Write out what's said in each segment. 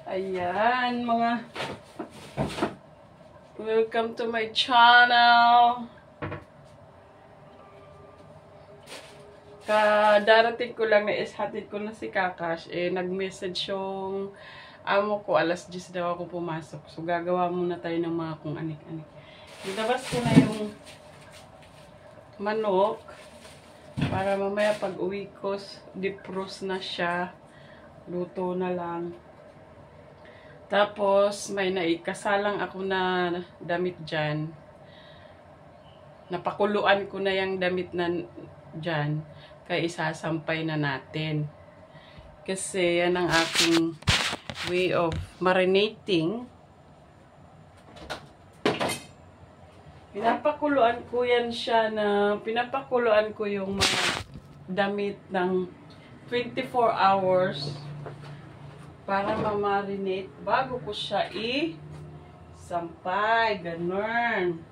Ayan, mga welcome to my channel. Darating ko lang na hatid ko na si Kakash. Nag-message yung amo ko, alas 10 daw ako pumasok. So, gagawa muna tayo ng mga kung anik-anik. Nilabas ko na yung manok para mamaya pag uwi ko, defrost na siya. Luto na lang. Tapos, may naikasalang ako na damit dyan. Napakuluan ko na yung damit na dyan. Kaya isasampay na natin. Kasi yan ang aking way of marinating. Pinapakuluan ko yan siya na, pinapakuluan ko yung mga damit ng 24 hours. Para ma-marinate bago ko siya i-sampay. Ganun.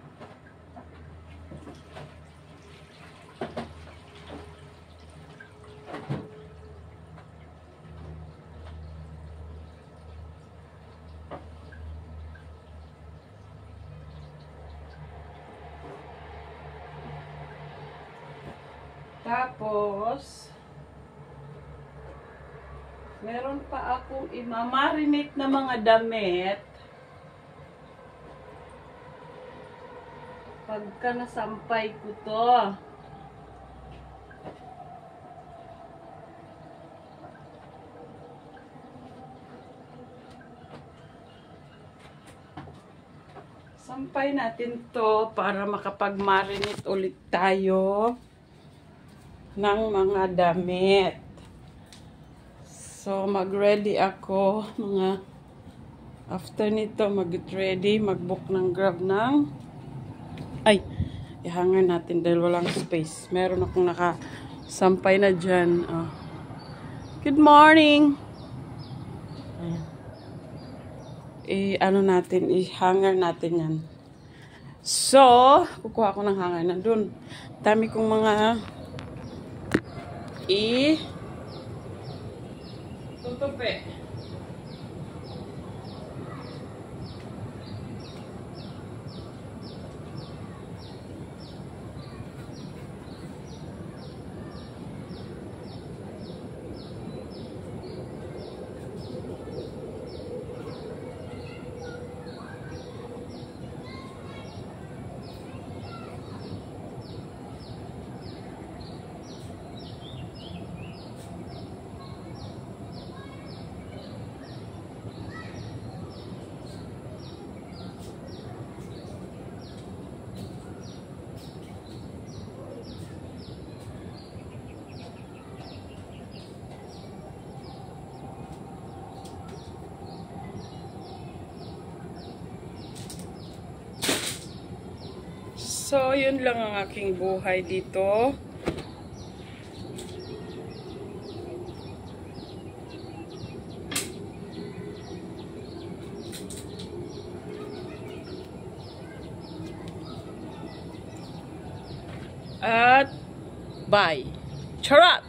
Tapos, meron pa akong i-marinate na mga damit. Pagka nasampay ko to. Sampay natin to para makapag-marinate ulit tayo ng mga damit. So, mag-ready ako. Mga after nito, mag-ready. Mag-book ng Grab ng i-hanger natin dahil walang space. Meron akong nakasampay na dyan. Oh. Good morning! Ano natin, i-hanger natin yan. So, kukuha ko ng hanger na dun. Dami kong mga tutupi. So, yun lang ang aking buhay dito. At bye. Charot!